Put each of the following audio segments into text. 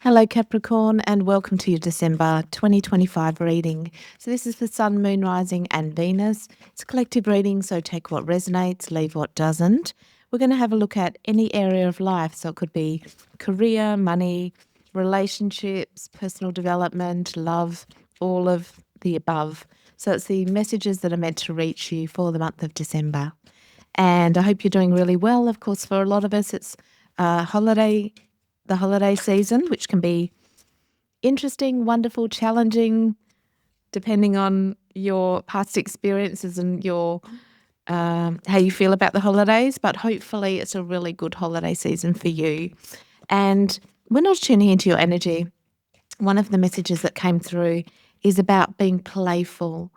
Hello, Capricorn, and welcome to your December 2025 reading. So, this is for Sun, Moon, Rising, and Venus. It's a collective reading, so take what resonates, leave what doesn't. We're going to have a look at any area of life. So, it could be career, money, relationships, personal development, love, all of the above. So, it's the messages that are meant to reach you for the month of December. And I hope you're doing really well. Of course, for a lot of us, it's the holiday season, which can be interesting, wonderful, challenging, depending on your past experiences and your how you feel about the holidays. But hopefully, it's a really good holiday season for you. And when I was tuning into your energy, one of the messages that came through is about being playful,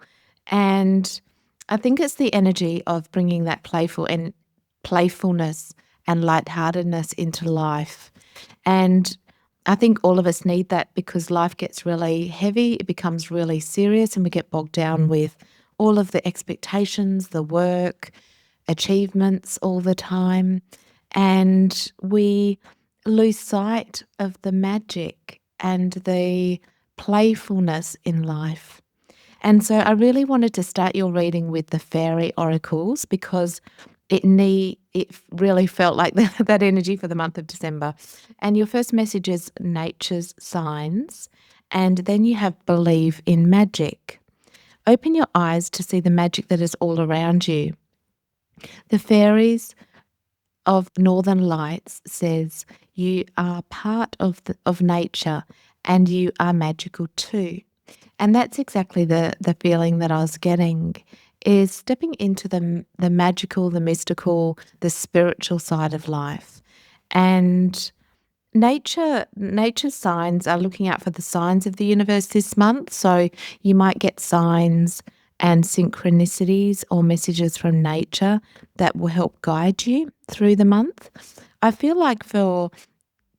and I think it's the energy of bringing that playfulness and lightheartedness into life. And I think all of us need that because life gets really heavy, it becomes really serious, and we get bogged down with all of the expectations, the work, achievements all the time. And we lose sight of the magic and the playfulness in life. And so I really wanted to start your reading with the fairy oracles because it really felt like that energy for the month of December. And your first message is nature's signs, and then you have believe in magic. Open your eyes to see the magic that is all around you. The fairies of Northern Lights says you are part of nature and you are magical too. And that's exactly the feeling that I was getting, is stepping into the magical, the mystical, the spiritual side of life. And nature's signs are looking out for the signs of the universe this month. So you might get signs and synchronicities or messages from nature that will help guide you through the month. I feel like for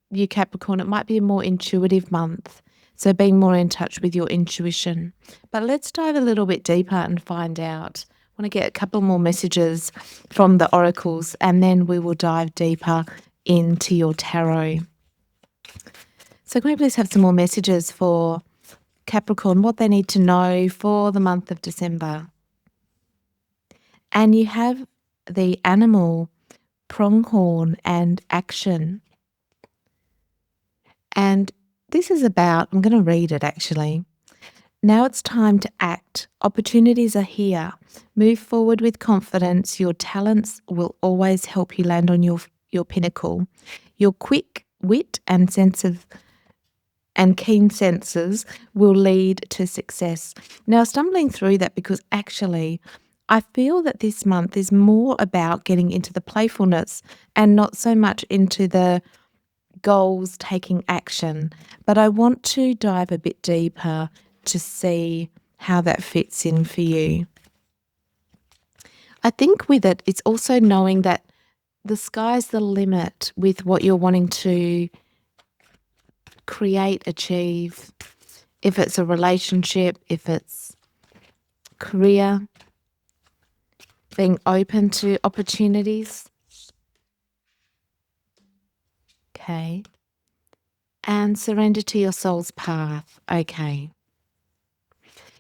you, Capricorn, it might be a more intuitive month. So being more in touch with your intuition. But let's dive a little bit deeper and find out. I want to get a couple more messages from the oracles, and then we will dive deeper into your tarot. So can we please have some more messages for Capricorn, what they need to know for the month of December? And you have the animal, pronghorn, and action. And this is about, I'm going to read it actually. Now it's time to act. Opportunities are here. Move forward with confidence. Your talents will always help you land on your pinnacle. Your quick wit and keen senses will lead to success. Now, stumbling through that because actually I feel that this month is more about getting into the playfulness and not so much into the goals, taking action. But I want to dive a bit deeper to see how that fits in for you. I think with it, it's also knowing that the sky's the limit with what you're wanting to create, achieve. If it's a relationship, if it's career, being open to opportunities. Okay. And surrender to your soul's path. Okay.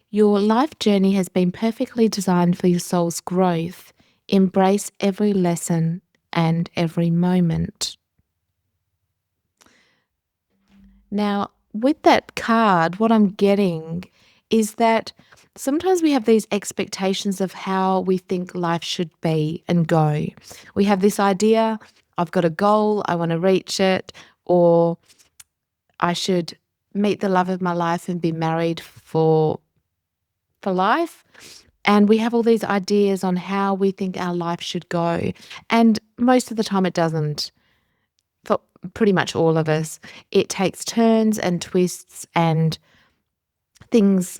Your life journey has been perfectly designed for your soul's growth. Embrace every lesson and every moment. Now, with that card, what I'm getting is that sometimes we have these expectations of how we think life should be and go. We have this idea, I've got a goal, I want to reach it, or I should meet the love of my life and be married for life. And we have all these ideas on how we think our life should go. And most of the time it doesn't. For pretty much all of us, it takes turns and twists, and things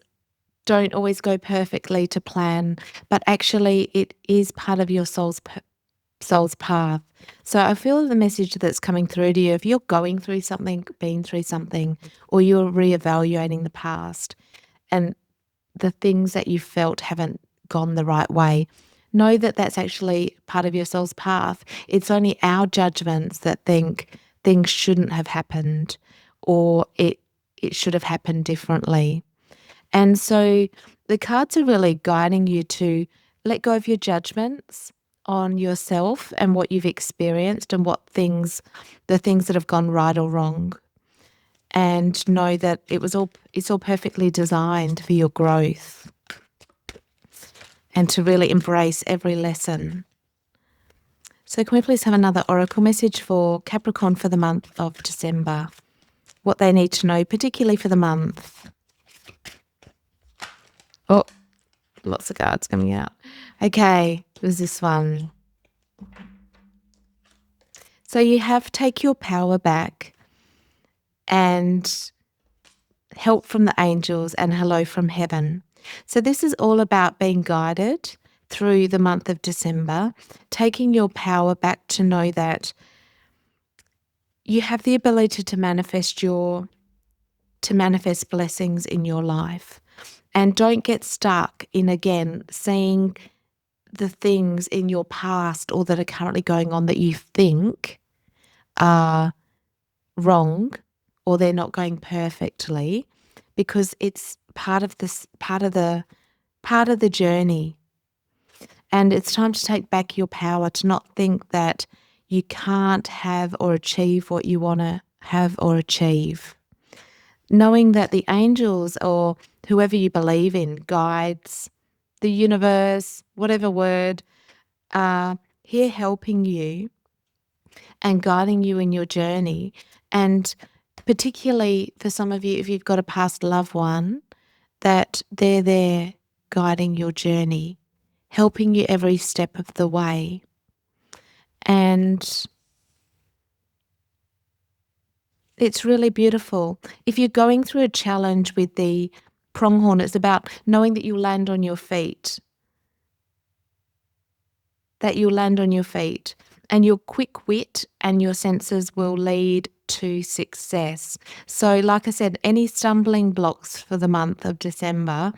don't always go perfectly to plan, but actually it is part of your soul's path. So I feel the message that's coming through to you, if you're going through something, been through something, or you're reevaluating the past and the things that you felt haven't gone the right way, know that that's actually part of your soul's path. It's only our judgments that think things shouldn't have happened, or it should have happened differently. And so the cards are really guiding you to let go of your judgments on yourself and what you've experienced and the things that have gone right or wrong, and know that it's all perfectly designed for your growth, and to really embrace every lesson. So can we please have another oracle message for Capricorn for the month of December? What they need to know, particularly for the month. Oh, lots of cards coming out. Okay, it was this one. So you have take your power back, and help from the angels, and hello from heaven. So this is all about being guided through the month of December, taking your power back to know that you have the ability to manifest blessings in your life. And don't get stuck in, again, seeing the things in your past or that are currently going on that you think are wrong or they're not going perfectly, because it's part of the journey. And it's time to take back your power, to not think that you can't have or achieve what you want to have or achieve. Knowing that the angels, or whoever you believe in, guides, the universe, whatever word, are here helping you and guiding you in your journey. And particularly for some of you, if you've got a past loved one, that they're there guiding your journey, helping you every step of the way. And it's really beautiful. If you're going through a challenge with the pronghorn, it's about knowing that you'll land on your feet. And your quick wit and your senses will lead to success. So like I said, any stumbling blocks for the month of December,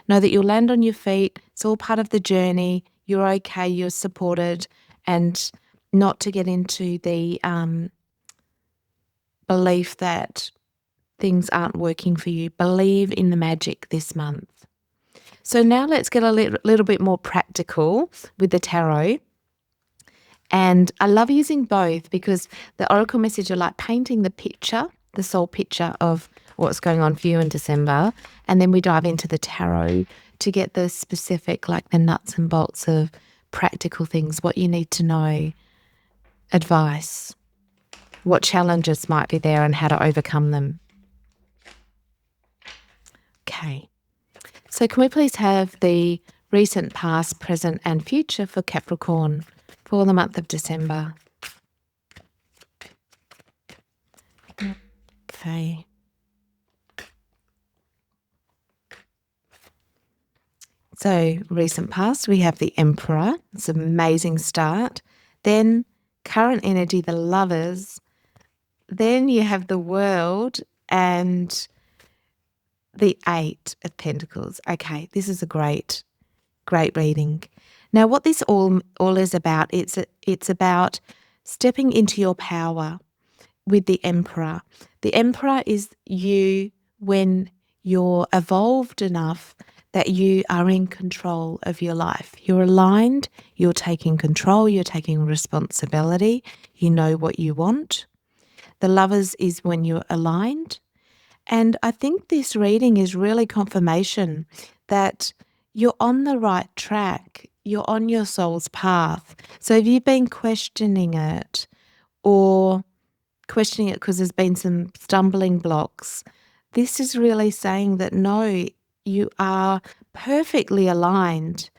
know that you'll land on your feet. It's all part of the journey. You're okay, you're supported, and not to get into the belief that things aren't working for you. Believe in the magic this month. So now let's get a little bit more practical with the tarot. And I love using both because the oracle message are like painting the picture, the soul picture of what's going on for you in December. And then we dive into the tarot to get the specific, like the nuts and bolts of practical things, what you need to know, advice, what challenges might be there and how to overcome them. Okay. So can we please have the recent, past, present and future for Capricorn for the month of December? Okay. So recent past, we have the Emperor. It's an amazing start. Then current energy, the Lovers. Then you have the World and the Eight of Pentacles. Okay, this is a great reading. Now, what this all is about, it's about stepping into your power with the Emperor. The Emperor is you when you're evolved enough that you are in control of your life. You're aligned, you're taking control, you're taking responsibility, you know what you want. The Lovers is when you're aligned. And I think this reading is really confirmation that you're on the right track. You're on your soul's path. So if you've been questioning it because there's been some stumbling blocks, this is really saying that no, you are perfectly aligned.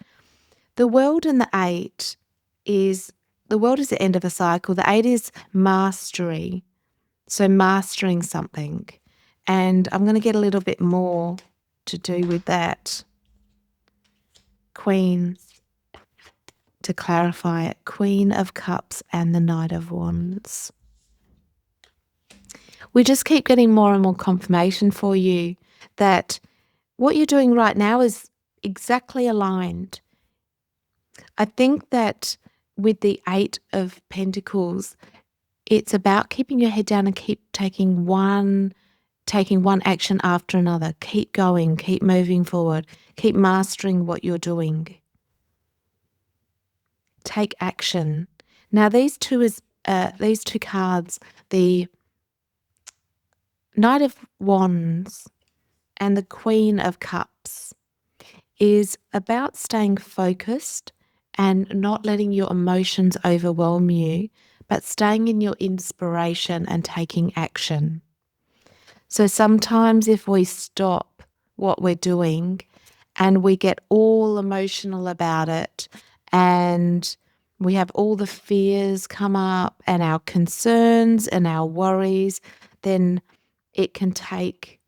The World and the Eight is the end of a cycle. The Eight is mastery. So mastering something. And I'm going to get a little bit more to do with that. Queen, to clarify it, Queen of Cups and the Knight of Wands. We just keep getting more and more confirmation for you that what you're doing right now is exactly aligned. I think that with the Eight of Pentacles, it's about keeping your head down and keep taking one taking one action after another. Keep going, keep moving forward, keep mastering what you're doing. Take action. Now these two cards, the Knight of Wands and the Queen of Cups, is about staying focused and not letting your emotions overwhelm you, but staying in your inspiration and taking action. So sometimes if we stop what we're doing and we get all emotional about it and we have all the fears come up and our concerns and our worries, then it can take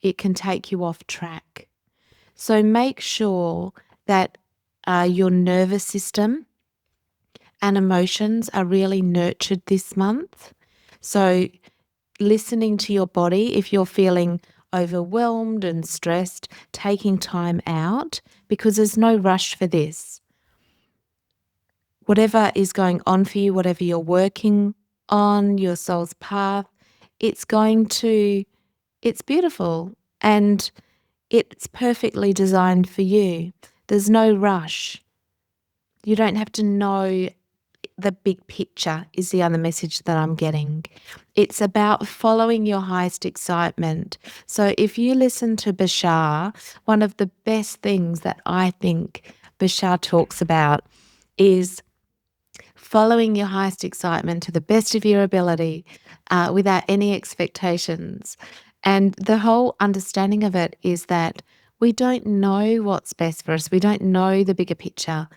you off track. So make sure that your nervous system and emotions are really nurtured this month. So listening to your body, if you're feeling overwhelmed and stressed, taking time out, because there's no rush for this. Whatever is going on for you, whatever you're working on, your soul's path, it's beautiful and it's perfectly designed for you. There's no rush. You don't have to know the big picture is the other message that I'm getting. It's about following your highest excitement. So if you listen to Bashar, one of the best things that I think Bashar talks about is following your highest excitement to the best of your ability without any expectations. And the whole understanding of it is that we don't know what's best for us. We don't know the bigger picture.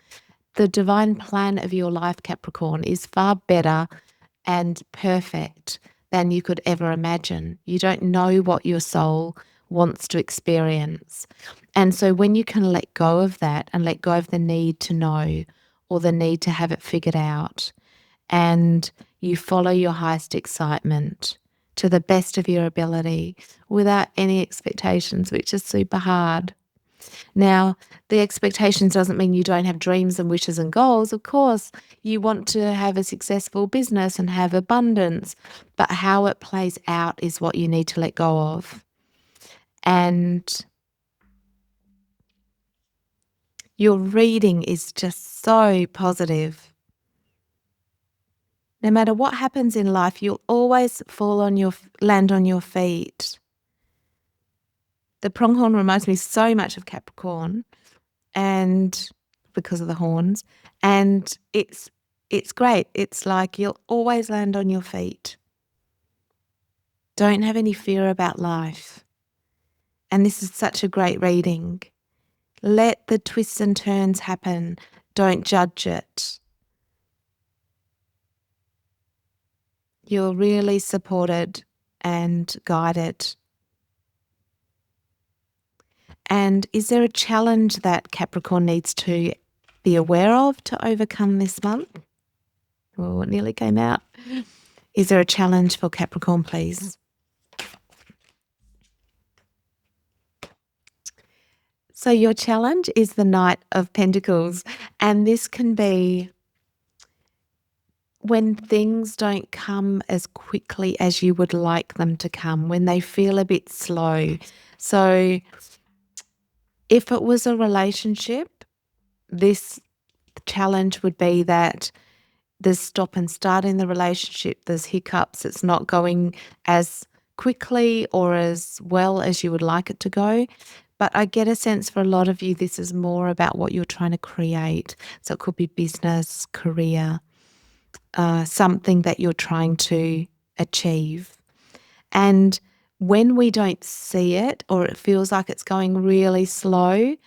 The divine plan of your life, Capricorn, is far better and perfect than you could ever imagine. You don't know what your soul wants to experience. And so when you can let go of that and let go of the need to know or the need to have it figured out, and you follow your highest excitement to the best of your ability without any expectations, which is super hard. Now, the expectations doesn't mean you don't have dreams and wishes and goals. Of course, you want to have a successful business and have abundance, but how it plays out is what you need to let go of. And your reading is just so positive. No matter what happens in life, you'll always land on your feet. The pronghorn reminds me so much of Capricorn, and because of the horns, and it's great. It's like you'll always land on your feet. Don't have any fear about life. And this is such a great reading. Let the twists and turns happen. Don't judge it. You're really supported and guided. And is there a challenge that Capricorn needs to be aware of to overcome this month? Oh, it nearly came out. Is there a challenge for Capricorn, please? So your challenge is the Knight of Pentacles, and this can be when things don't come as quickly as you would like them to come, when they feel a bit slow. So if it was a relationship, this challenge would be that there's stop and start in the relationship, there's hiccups, it's not going as quickly or as well as you would like it to go. But I get a sense for a lot of you, this is more about what you're trying to create. So it could be business, career, something that you're trying to achieve. And when we don't see it or it feels like it's going really slow,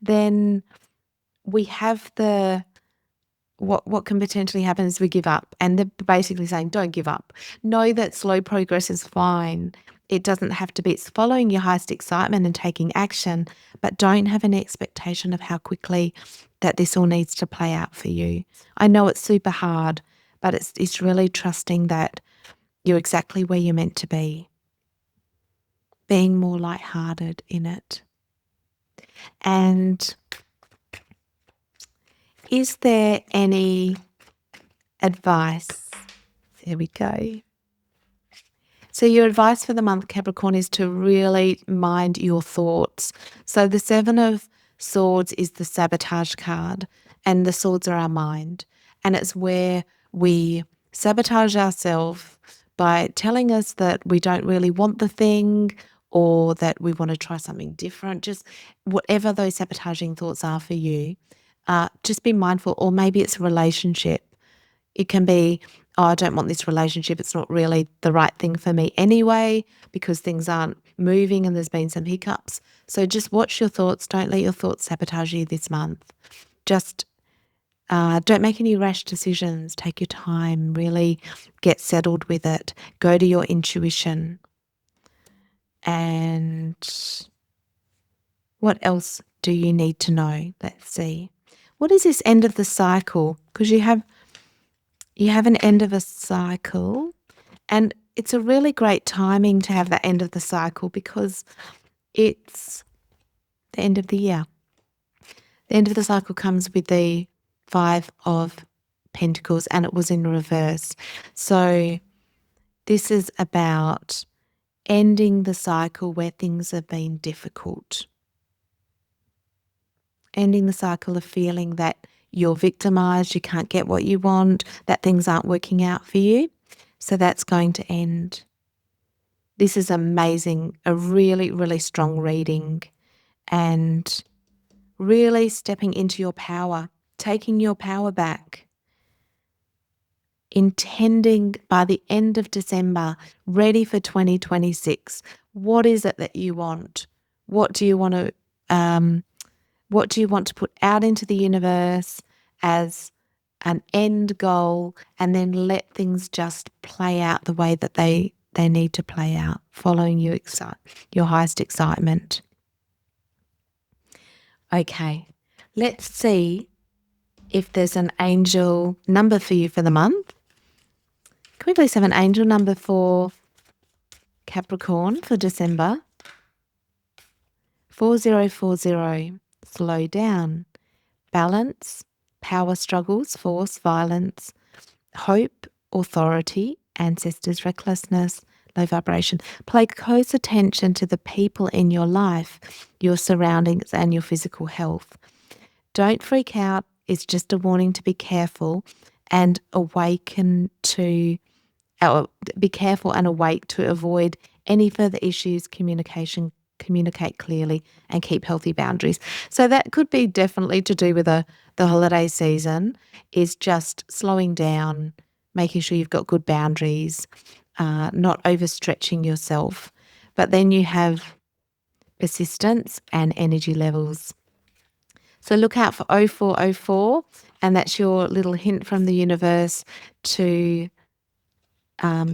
then we have what can potentially happen is we give up. And they're basically saying, don't give up. Know that slow progress is fine. It doesn't have to be. It's following your highest excitement and taking action, but don't have an expectation of how quickly that this all needs to play out for you. I know it's super hard, but it's really trusting that you're exactly where you're meant to be, being more lighthearted in it. And is there any advice? There we go. So your advice for the month, Capricorn, is to really mind your thoughts. So the Seven of Swords is the sabotage card, and the swords are our mind. And it's where we sabotage ourselves by telling us that we don't really want the thing or that we want to try something different. Just whatever those sabotaging thoughts are for you, just be mindful. Or maybe it's a relationship. It can be, oh, I don't want this relationship. It's not really the right thing for me anyway because things aren't moving and there's been some hiccups. So just watch your thoughts. Don't let your thoughts sabotage you this month. Just don't make any rash decisions. Take your time. Really get settled with it. Go to your intuition. And what else do you need to know? Let's see. What is this end of the cycle? Because you have an end of a cycle, and it's a really great timing to have that end of the cycle because it's the end of the year. The end of the cycle comes with the Five of Pentacles, and it was in reverse. So this is about ending the cycle where things have been difficult. Ending the cycle of feeling that you're victimized, you can't get what you want, that things aren't working out for you. So that's going to end. This is amazing, a really, really strong reading, and really stepping into your power, taking your power back, intending by the end of December, ready for 2026. What is it that you want? What do you want to put out into the universe as an end goal, and then let things just play out the way that they need to play out, following your highest excitement. Okay, let's see if there's an angel number for you for the month. Can we please have an angel number for Capricorn for December? 4040. Slow down. Balance, power struggles, force, violence, hope, authority, ancestors, recklessness, low vibration. Pay close attention to the people in your life, your surroundings, and your physical health. Don't freak out. It's just a warning to be careful and be careful and awake to avoid any further issues. Communicate clearly, and keep healthy boundaries. So that could be definitely to do with the holiday season, is just slowing down, making sure you've got good boundaries, not overstretching yourself. But then you have persistence and energy levels. So look out for 0404, and that's your little hint from the universe to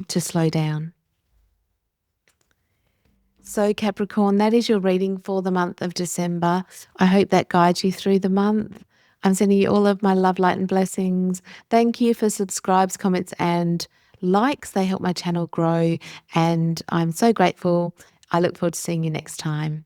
slow down. So Capricorn, that is your reading for the month of December. I hope that guides you through the month. I'm sending you all of my love, light and blessings. Thank you for subscribes, comments and likes. They help my channel grow, and I'm so grateful. I look forward to seeing you next time.